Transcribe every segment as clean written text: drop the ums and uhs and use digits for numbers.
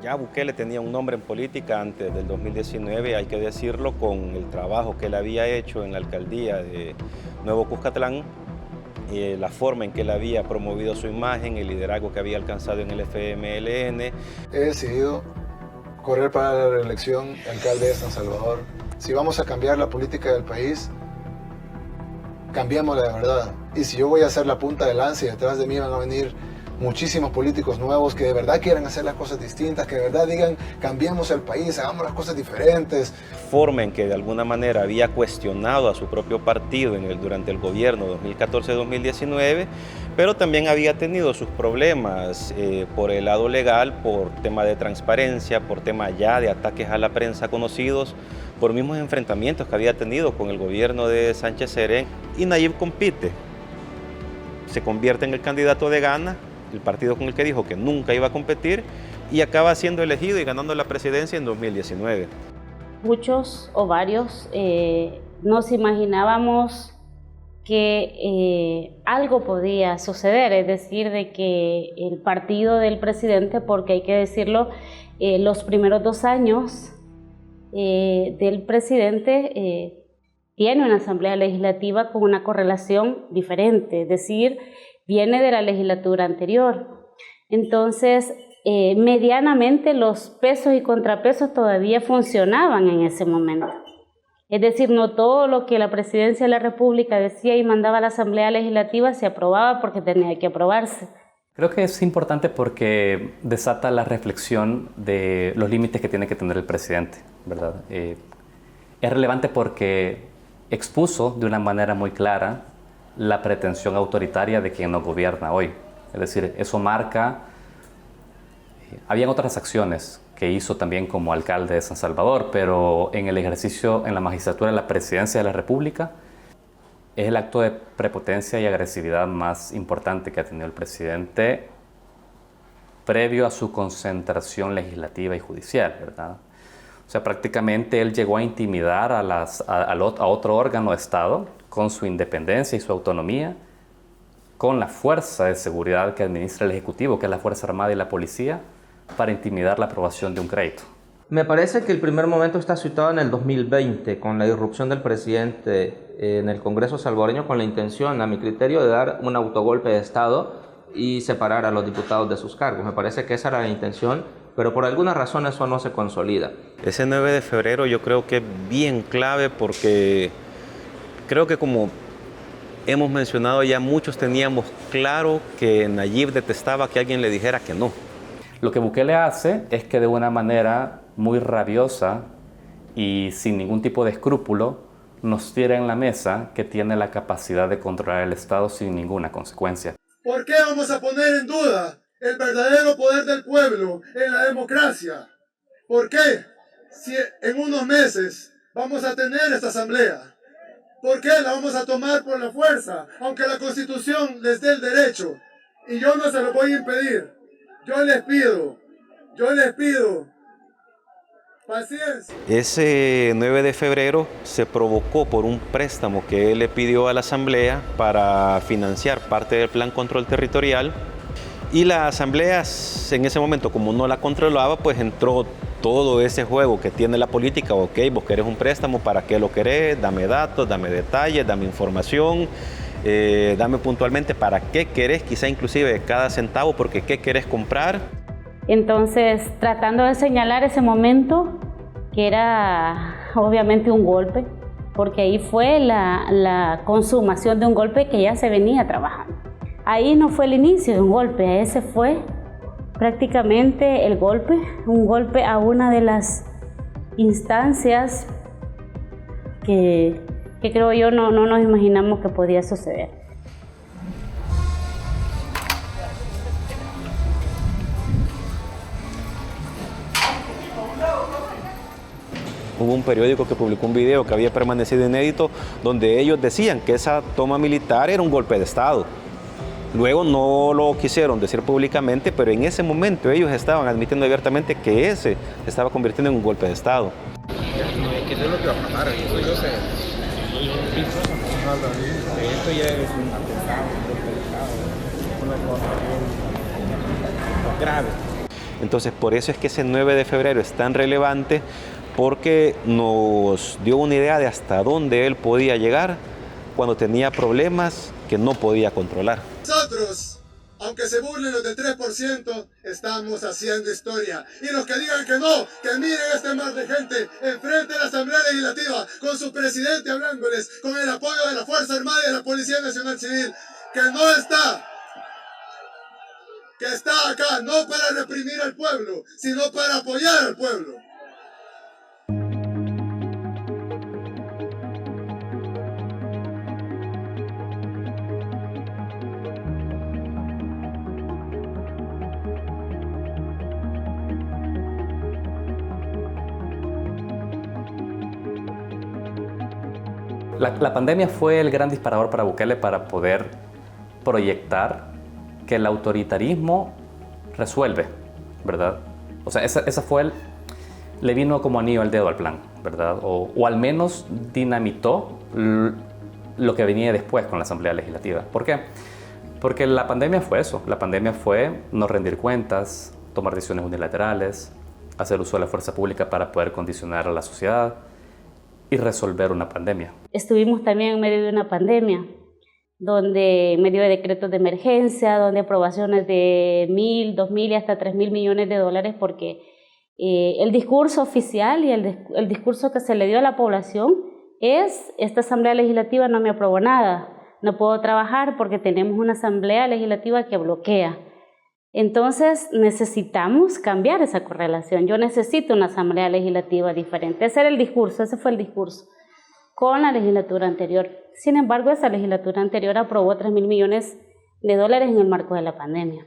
Ya Bukele tenía un nombre en política antes del 2019, hay que decirlo, con el trabajo que él había hecho en la alcaldía de Nuevo Cuscatlán, la forma en que él había promovido su imagen, el liderazgo que había alcanzado en el FMLN. He decidido correr para la reelección de alcalde de San Salvador. Si vamos a cambiar la política del país, cambiémosla de verdad. Y si yo voy a ser la punta de lanza y detrás de mí van a venir muchísimos políticos nuevos que de verdad quieran hacer las cosas distintas, que de verdad digan, cambiemos el país, hagamos las cosas diferentes. Forma en que de alguna manera había cuestionado a su propio partido durante el gobierno 2014-2019, pero también había tenido sus problemas por el lado legal, por tema de transparencia, por tema ya de ataques a la prensa conocidos, por mismos enfrentamientos que había tenido con el gobierno de Sánchez Serén. Y Nayib compite, se convierte en el candidato de Gana, el partido con el que dijo que nunca iba a competir, y acaba siendo elegido y ganando la presidencia en 2019. Muchos o varios nos imaginábamos que algo podía suceder, es decir, de que el partido del presidente, porque hay que decirlo, los primeros 2 años del presidente tiene una asamblea legislativa con una correlación diferente, es decir, viene de la legislatura anterior. Entonces, medianamente los pesos y contrapesos todavía funcionaban en ese momento. Es decir, no todo lo que la Presidencia de la República decía y mandaba a la Asamblea Legislativa se aprobaba porque tenía que aprobarse. Creo que es importante porque desata la reflexión de los límites que tiene que tener el presidente, ¿verdad? Es relevante porque expuso de una manera muy clara la pretensión autoritaria de quien nos gobierna hoy. Es decir, eso marca... Habían otras acciones que hizo también como alcalde de San Salvador, pero en el ejercicio en la magistratura de la Presidencia de la República es el acto de prepotencia y agresividad más importante que ha tenido el presidente previo a su concentración legislativa y judicial, ¿verdad? O sea, prácticamente él llegó a intimidar a otro órgano de Estado con su independencia y su autonomía, con la fuerza de seguridad que administra el Ejecutivo, que es la Fuerza Armada y la Policía, para intimidar la aprobación de un crédito. Me parece que el primer momento está situado en el 2020, con la irrupción del presidente en el Congreso salvadoreño, con la intención, a mi criterio, de dar un autogolpe de Estado y separar a los diputados de sus cargos. Me parece que esa era la intención, pero por alguna razón eso no se consolida. Ese 9 de febrero yo creo que es bien clave porque creo que, como hemos mencionado ya, muchos teníamos claro que Nayib detestaba que alguien le dijera que no. Lo que Bukele hace es que de una manera muy rabiosa y sin ningún tipo de escrúpulo nos tira en la mesa que tiene la capacidad de controlar el Estado sin ninguna consecuencia. ¿Por qué vamos a poner en duda el verdadero poder del pueblo en la democracia? ¿Por qué, si en unos meses vamos a tener esta asamblea? ¿Por qué la vamos a tomar por la fuerza, aunque la Constitución les dé el derecho? Y yo no se lo voy a impedir. Yo les pido paciencia. Ese 9 de febrero se provocó por un préstamo que él le pidió a la Asamblea para financiar parte del Plan Control Territorial, y la Asamblea en ese momento, como no la controlaba, pues entró todo ese juego que tiene la política. Ok, vos querés un préstamo, ¿para qué lo querés? Dame datos, dame detalles, dame información, dame puntualmente para qué querés, quizá inclusive cada centavo, porque qué querés comprar. Entonces, tratando de señalar ese momento, que era obviamente un golpe, porque ahí fue la consumación de un golpe que ya se venía trabajando. Ahí no fue el inicio de un golpe, ese fue prácticamente el golpe, un golpe a una de las instancias que creo yo no nos imaginamos que podía suceder. Hubo un periódico que publicó un video que había permanecido inédito, donde ellos decían que esa toma militar era un golpe de Estado. Luego no lo quisieron decir públicamente, pero en ese momento ellos estaban admitiendo abiertamente que ese se estaba convirtiendo en un golpe de Estado. ¿Qué es lo que va a pasar? Esto ya es un atentado, un golpe de Estado, una cosa grave. Entonces, por eso es que ese 9 de febrero es tan relevante, porque nos dio una idea de hasta dónde él podía llegar cuando tenía problemas que no podía controlar. Nosotros, aunque se burlen los del 3%, estamos haciendo historia. Y los que digan que no, que miren este mar de gente enfrente de la Asamblea Legislativa, con su presidente hablándoles, con el apoyo de la Fuerza Armada y de la Policía Nacional Civil, que no está, que está acá no para reprimir al pueblo, sino para apoyar al pueblo. La pandemia fue el gran disparador para Bukele para poder proyectar que el autoritarismo resuelve, ¿verdad? O sea, esa fue le vino como anillo al dedo al plan, ¿verdad? O al menos dinamitó lo que venía después con la Asamblea Legislativa. ¿Por qué? Porque la pandemia fue eso. La pandemia fue no rendir cuentas, tomar decisiones unilaterales, hacer uso de la fuerza pública para poder condicionar a la sociedad y resolver una pandemia. Estuvimos también en medio de una pandemia, donde en medio de decretos de emergencia, donde aprobaciones de 1.000, 2.000 y hasta 3.000 millones de dólares, porque el discurso oficial y el discurso que se le dio a la población es: esta Asamblea Legislativa no me aprobó nada, no puedo trabajar porque tenemos una Asamblea Legislativa que bloquea. Entonces necesitamos cambiar esa correlación. Yo necesito una Asamblea Legislativa diferente. Ese era el discurso, ese fue el discurso con la legislatura anterior. Sin embargo, esa legislatura anterior aprobó 3.000 millones de dólares en el marco de la pandemia.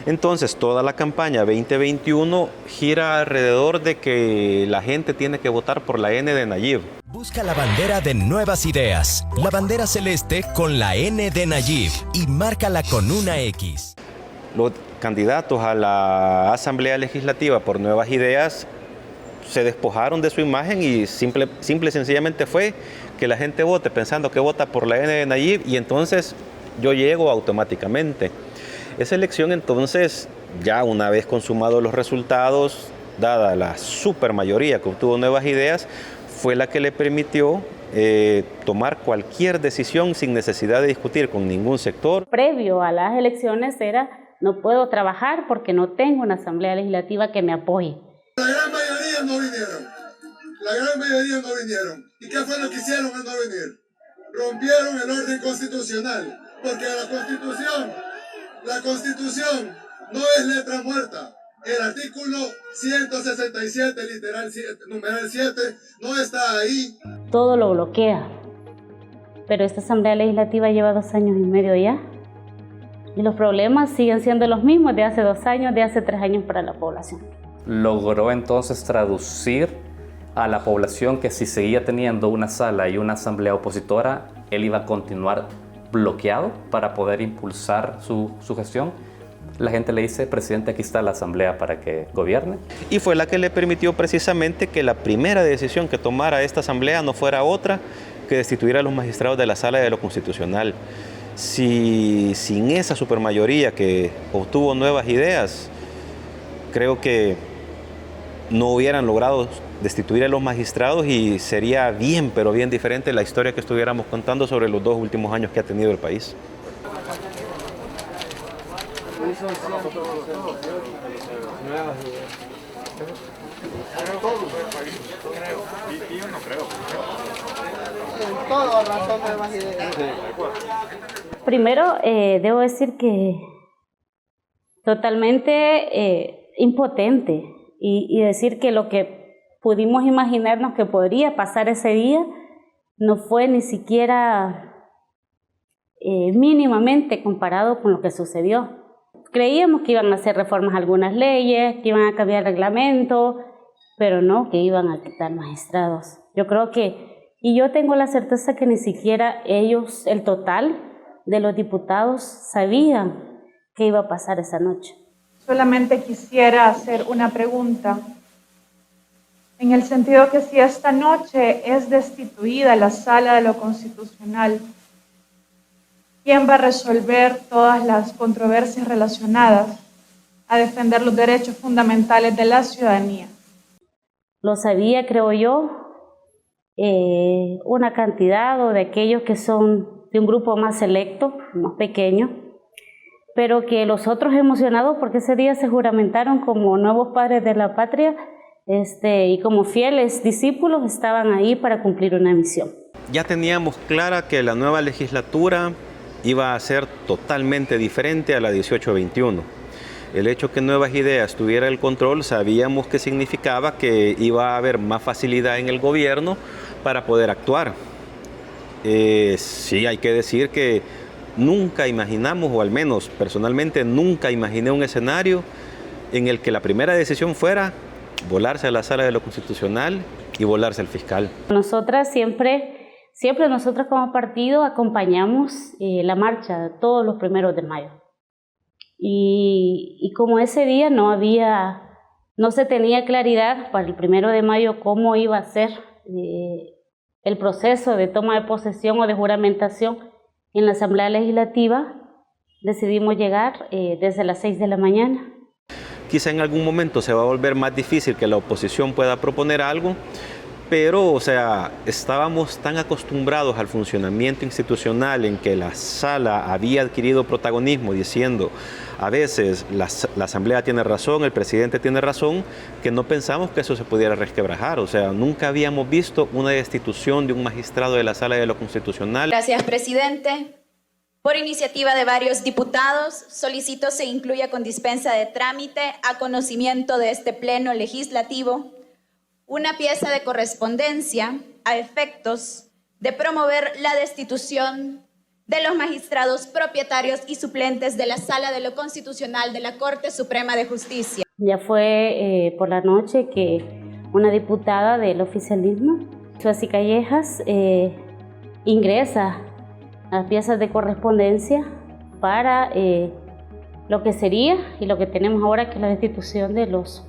Entonces, toda la campaña 2021 gira alrededor de que la gente tiene que votar por la N de Nayib. Busca la bandera de Nuevas Ideas, la bandera celeste con la N de Nayib y márcala con una X. Los candidatos a la Asamblea Legislativa por Nuevas Ideas se despojaron de su imagen y simple y sencillamente fue que la gente vote pensando que vota por la N de Nayib y entonces yo llego automáticamente. Esa elección entonces, ya una vez consumados los resultados, dada la supermayoría que obtuvo Nuevas Ideas, fue la que le permitió tomar cualquier decisión sin necesidad de discutir con ningún sector. Previo a las elecciones era: no puedo trabajar porque no tengo una Asamblea Legislativa que me apoye. La gran mayoría no vinieron. La gran mayoría no vinieron. ¿Y qué fue lo que hicieron al no venir? Rompieron el orden constitucional, porque la Constitución no es letra muerta. El artículo 167, literal, numeral 7, no está ahí. Todo lo bloquea. Pero esta Asamblea Legislativa lleva 2 años y medio ya. Y los problemas siguen siendo los mismos de hace 2 años, de hace 3 años para la población. Logró entonces traducir a la población que si seguía teniendo una sala y una asamblea opositora, él iba a continuar bloqueado para poder impulsar su gestión. La gente le dice: presidente, aquí está la asamblea para que gobierne. Y fue la que le permitió precisamente que la primera decisión que tomara esta asamblea no fuera otra que destituir a los magistrados de la Sala de lo Constitucional. Si sin esa supermayoría que obtuvo Nuevas Ideas, creo que no hubieran logrado destituir a los magistrados y sería bien, pero bien diferente la historia que estuviéramos contando sobre los 2 últimos años que ha tenido el país. Primero, debo decir que totalmente impotente y decir que lo que pudimos imaginarnos que podría pasar ese día no fue ni siquiera mínimamente comparado con lo que sucedió. Creíamos que iban a hacer reformas a algunas leyes, que iban a cambiar el reglamento, pero no, que iban a quitar magistrados. Yo creo que, y yo tengo la certeza que ni siquiera ellos, el total de los diputados, sabían qué iba a pasar esa noche. Solamente quisiera hacer una pregunta, en el sentido que si esta noche es destituida la Sala de lo Constitucional, ¿quién va a resolver todas las controversias relacionadas a defender los derechos fundamentales de la ciudadanía? Lo sabía, creo yo, una cantidad o de aquellos que son de un grupo más selecto, más pequeño, pero que los otros emocionados porque ese día se juramentaron como nuevos padres de la patria y como fieles discípulos estaban ahí para cumplir una misión. Ya teníamos clara que la nueva legislatura iba a ser totalmente diferente a la 18-21. El hecho que Nuevas Ideas tuviera el control, sabíamos que significaba que iba a haber más facilidad en el gobierno para poder actuar. Sí, hay que decir que nunca imaginamos, o al menos personalmente nunca imaginé un escenario en el que la primera decisión fuera volarse a la Sala de lo Constitucional y volarse al fiscal. Nosotras siempre nosotros como partido acompañamos la marcha todos los 1 de mayo. Y como ese día no se tenía claridad para el 1 de mayo cómo iba a ser el proceso de toma de posesión o de juramentación en la Asamblea Legislativa, decidimos llegar desde las 6 de la mañana. Quizá en algún momento se va a volver más difícil que la oposición pueda proponer algo, pero, o sea, estábamos tan acostumbrados al funcionamiento institucional en que la sala había adquirido protagonismo diciendo a veces la Asamblea tiene razón, el presidente tiene razón, que no pensamos que eso se pudiera resquebrajar. O sea, nunca habíamos visto una destitución de un magistrado de la Sala de lo Constitucional. Gracias, presidente. Por iniciativa de varios diputados, solicito se incluya con dispensa de trámite a conocimiento de este Pleno Legislativo una pieza de correspondencia a efectos de promover la destitución de los magistrados propietarios y suplentes de la Sala de lo Constitucional de la Corte Suprema de Justicia. Ya fue por la noche que una diputada del oficialismo, Suasi Callejas, ingresa las piezas de correspondencia para lo que sería y lo que tenemos ahora, que es la destitución de los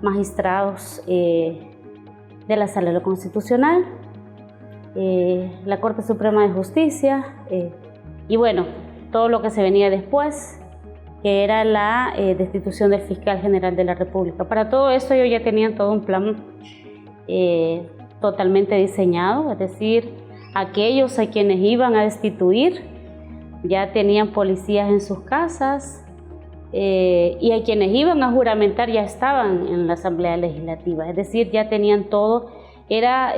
magistrados de la Sala de lo Constitucional, la Corte Suprema de Justicia y bueno, todo lo que se venía después, que era la destitución del fiscal general de la República. Para todo eso ellos ya tenían todo un plan totalmente diseñado, es decir, aquellos a quienes iban a destituir ya tenían policías en sus casas, y a quienes iban a juramentar ya estaban en la Asamblea Legislativa, es decir, ya tenían todo. Era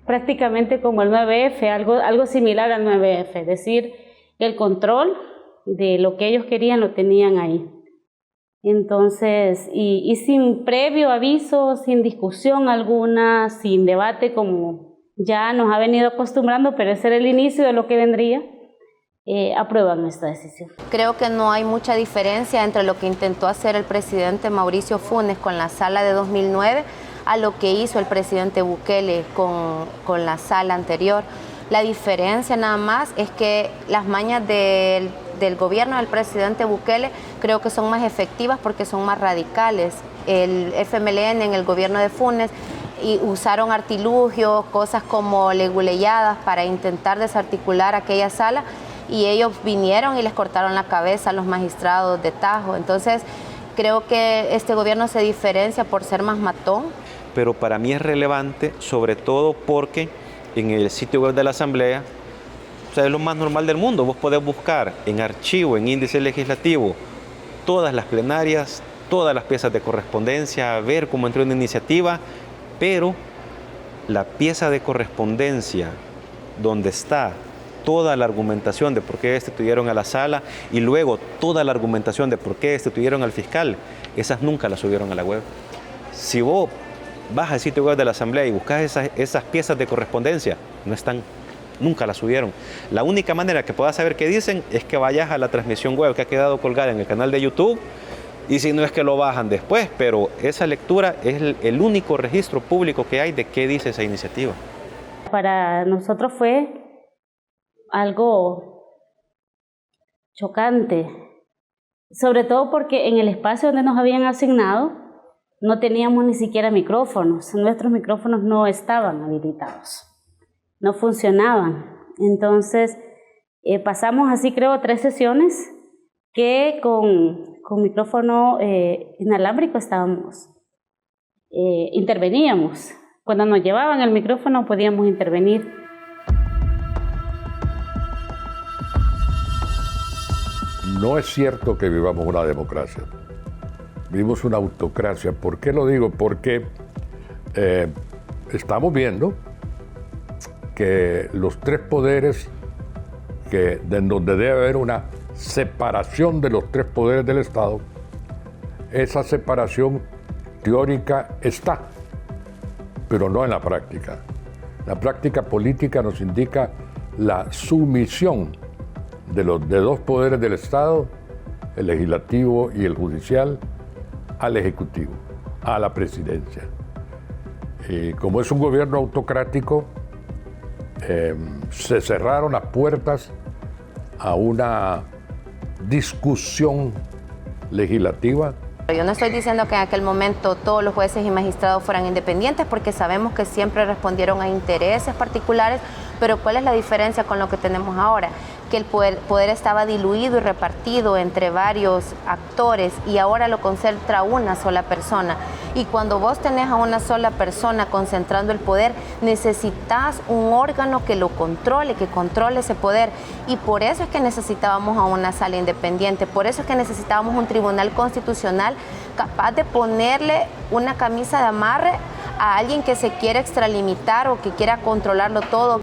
prácticamente como el 9F, algo similar al 9F, es decir, el control de lo que ellos querían lo tenían ahí. Entonces, y sin previo aviso, sin discusión alguna, sin debate como ya nos ha venido acostumbrando, pero ese era el inicio de lo que vendría. Aprueban esta decisión. Creo que no hay mucha diferencia entre lo que intentó hacer el presidente Mauricio Funes con la sala de 2009 a lo que hizo el presidente Bukele con la sala anterior. La diferencia nada más es que las mañas del gobierno del presidente Bukele creo que son más efectivas porque son más radicales. El FMLN en el gobierno de Funes y usaron artilugios, cosas como leguleyadas para intentar desarticular aquella sala, y ellos vinieron y les cortaron la cabeza a los magistrados de tajo. Entonces, creo que este gobierno se diferencia por ser más matón. Pero para mí es relevante, sobre todo porque en el sitio web de la Asamblea, o sea, es lo más normal del mundo. Vos podés buscar en archivo, en índice legislativo, todas las plenarias, todas las piezas de correspondencia, ver cómo entró una iniciativa, pero la pieza de correspondencia donde está toda la argumentación de por qué destituyeron a la sala y luego toda la argumentación de por qué destituyeron al fiscal, esas nunca las subieron a la web. Si vos vas al sitio web de la Asamblea y buscas esas piezas de correspondencia, no están, nunca las subieron. La única manera que puedas saber qué dicen es que vayas a la transmisión web que ha quedado colgada en el canal de YouTube, y si no es que lo bajan después, pero esa lectura es el único registro público que hay de qué dice esa iniciativa. Para nosotros fue algo chocante, sobre todo porque en el espacio donde nos habían asignado no teníamos ni siquiera micrófonos, nuestros micrófonos no estaban habilitados, no funcionaban. Entonces pasamos así creo 3 sesiones que con micrófono inalámbrico interveníamos. Cuando nos llevaban el micrófono podíamos intervenir. No es cierto que vivamos una democracia. Vivimos una autocracia. ¿Por qué lo digo? Porque estamos viendo que los tres poderes, en donde debe haber una separación de los tres poderes del Estado, esa separación teórica está, pero no en la práctica. La práctica política nos indica la sumisión de dos poderes del Estado, el legislativo y el judicial, al ejecutivo, a la presidencia. Y como es un gobierno autocrático, se cerraron las puertas a una discusión legislativa. Yo no estoy diciendo que en aquel momento todos los jueces y magistrados fueran independientes, porque sabemos que siempre respondieron a intereses particulares, pero ¿cuál es la diferencia con lo que tenemos ahora? Que el poder estaba diluido y repartido entre varios actores y ahora lo concentra una sola persona. Y cuando vos tenés a una sola persona concentrando el poder, necesitas un órgano que lo controle, que controle ese poder. Y por eso es que necesitábamos a una sala independiente, por eso es que necesitábamos un tribunal constitucional capaz de ponerle una camisa de amarre a alguien que se quiera extralimitar o que quiera controlarlo todo.